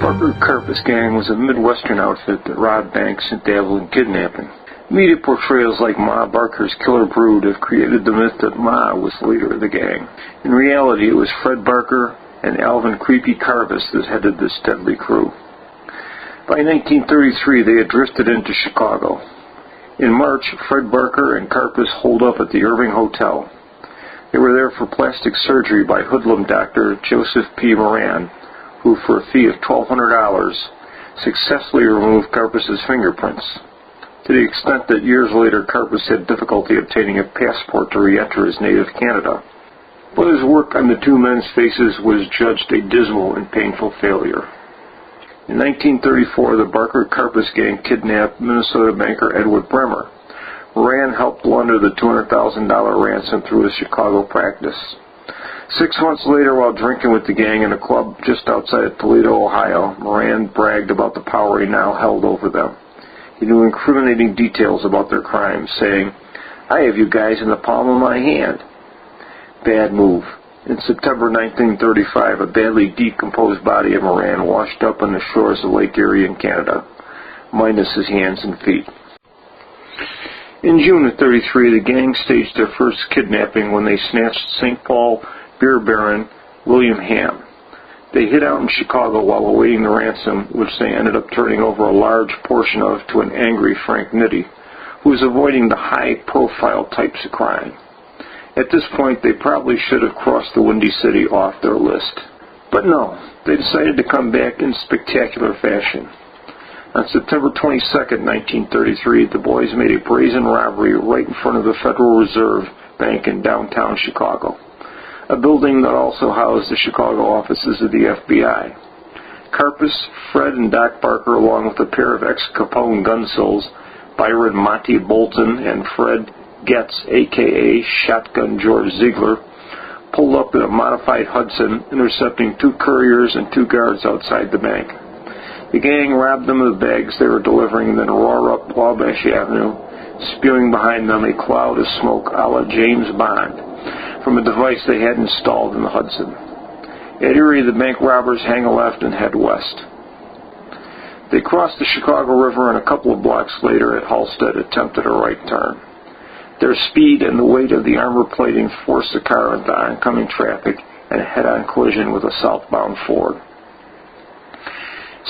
Barker-Karpis gang was a Midwestern outfit that robbed banks and dabbled in kidnapping. Media portrayals like Ma Barker's killer brood have created the myth that Ma was the leader of the gang. In reality, it was Fred Barker and Alvin Karpis that headed this deadly crew. By 1933, they had drifted into Chicago. In March, Fred Barker and Karpis holed up at the Irving Hotel. They were there for plastic surgery by hoodlum doctor Joseph P. Moran, who, for a fee of $1,200, successfully removed Karpis's fingerprints, to the extent that years later Karpis had difficulty obtaining a passport to re-enter his native Canada. But his work on the two men's faces was judged a dismal and painful failure. In 1934, the Barker-Karpis gang kidnapped Minnesota banker Edward Bremer. Moran helped launder the $200,000 ransom through his Chicago practice. 6 months later, while drinking with the gang in a club just outside of Toledo, Ohio, Moran bragged about the power he now held over them. He knew incriminating details about their crimes, saying, "I have you guys in the palm of my hand." Bad move. In September 1935, a badly decomposed body of Moran washed up on the shores of Lake Erie in Canada, minus his hands and feet. In June of '33, the gang staged their first kidnapping when they snatched St. Paul beer baron William Ham. They hid out in Chicago while awaiting the ransom, which they ended up turning over a large portion of to an angry Frank Nitti, who was avoiding the high-profile types of crime. At this point, they probably should have crossed the Windy City off their list. But no, they decided to come back in spectacular fashion. On September 22, 1933, the boys made a brazen robbery right in front of the Federal Reserve Bank in downtown Chicago, a building that also housed the Chicago offices of the FBI. Karpis, Fred, and Doc Barker, along with a pair of ex-Capone gunsills, Byron Monty Bolton and Fred Getz, a.k.a. Shotgun George Ziegler, pulled up in a modified Hudson, intercepting 2 couriers and 2 guards outside the bank. The gang robbed them of the bags they were delivering, then roared up Wabash Avenue, spewing behind them a cloud of smoke a la James Bond from a device they had installed in the Hudson. At Erie, the bank robbers hang a left and head west. They crossed the Chicago River, and a couple of blocks later at Halstead attempted a right turn. Their speed and the weight of the armor plating forced the car into oncoming traffic and a head-on collision with a southbound Ford.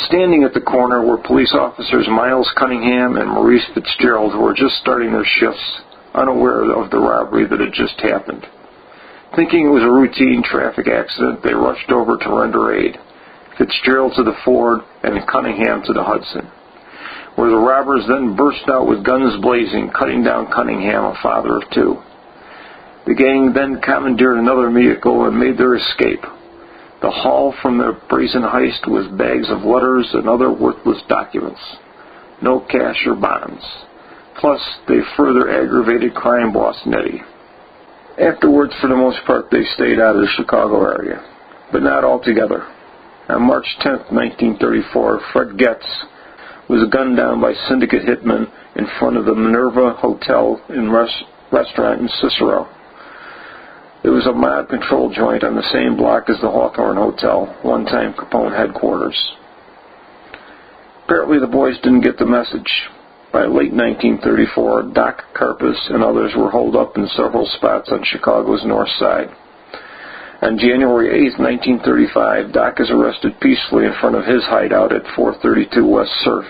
Standing at the corner were police officers Miles Cunningham and Maurice Fitzgerald, who were just starting their shifts, unaware of the robbery that had just happened. Thinking it was a routine traffic accident, they rushed over to render aid, Fitzgerald to the Ford and Cunningham to the Hudson, where the robbers then burst out with guns blazing, cutting down Cunningham, a father of 2. The gang then commandeered another vehicle and made their escape. The haul from their brazen heist was bags of letters and other worthless documents. No cash or bonds. Plus, they further aggravated crime boss Nitti. Afterwards, for the most part, they stayed out of the Chicago area, but not altogether. On March 10, 1934, Fred Getz was gunned down by syndicate hitmen in front of the Minerva Hotel and Restaurant in Cicero. It was a mob control joint on the same block as the Hawthorne Hotel, one-time Capone headquarters. Apparently the boys didn't get the message. By late 1934, Doc Karpis and others were holed up in several spots on Chicago's north side. On January 8, 1935, Doc is arrested peacefully in front of his hideout at 432 West Surf.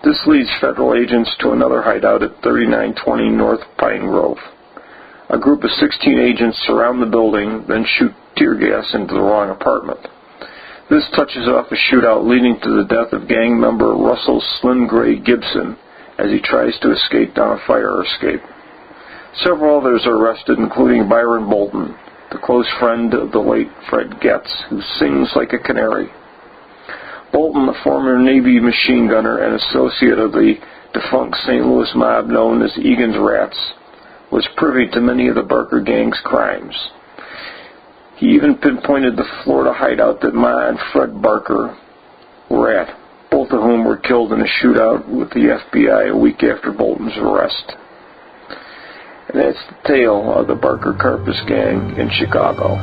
This leads federal agents to another hideout at 3920 North Pine Grove. A group of 16 agents surround the building, then shoot tear gas into the wrong apartment. This touches off a shootout leading to the death of gang member Russell Slim Gray Gibson as he tries to escape down a fire escape. Several others are arrested, including Byron Bolton, the close friend of the late Fred Getz, who sings like a canary. Bolton, a former Navy machine gunner and associate of the defunct St. Louis mob known as Egan's Rats, was privy to many of the Barker gang's crimes. He even pinpointed the Florida hideout that Ma and Fred Barker were at, both of whom were killed in a shootout with the FBI a week after Bolton's arrest. And that's the tale of the Barker-Karpis gang in Chicago.